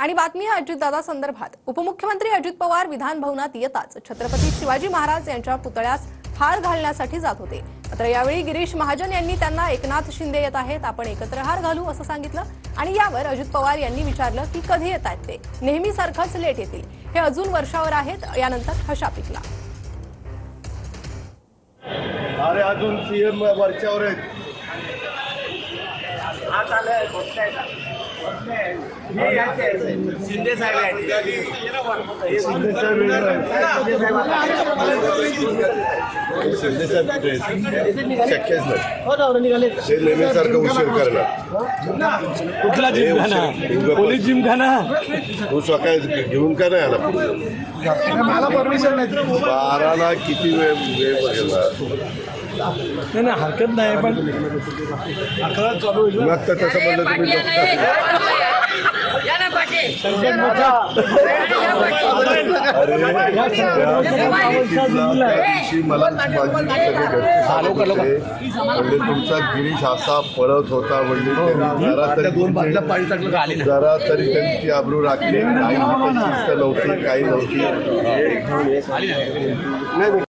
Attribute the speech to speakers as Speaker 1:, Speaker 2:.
Speaker 1: आणि बातमी आहे अजितदादा संदर्भात। उपमुख्यमंत्री अजित पवार विधान भवनात येताच छत्रपती शिवाजी महाराज यांच्या पुतळ्यास हार घालण्यासाठी जात होते। मात्र यावेळी गिरीश महाजन यांनी त्यांना एकनाथ शिंदे येत आहेत, आपण एकत्र हार घालू असं सांगितलं। आणि यावर अजित पवार यांनी विचारलं की कधी येत आहेत ते, नेहमीसारखंच लेट येतील, हे अजून वर्षावर आहेत। यानंतर हशा पिकला।
Speaker 2: अरे अजून सीएम वरच्यावर आहेत।
Speaker 3: शिंदे साहेब
Speaker 2: शक्यच नाही, ते नेहमीसारखं उशीर करणार।
Speaker 3: कुठला जिमखाना? पोलीस जिमखाना?
Speaker 2: तू सकाळी घेऊन का नाही आला?
Speaker 3: मला परमिशन नाही।
Speaker 2: 12ला किती वेळ
Speaker 3: नाही हरकत नाही, पण 11 चालू होईल
Speaker 2: मग तर तसं म्हणलं तुम्ही मला म्हणजे तुमचा गिरीश असा पळत होता, म्हणजे जरा तरी त्यांची आबरू राखली, काही नव्हती, काही नव्हती।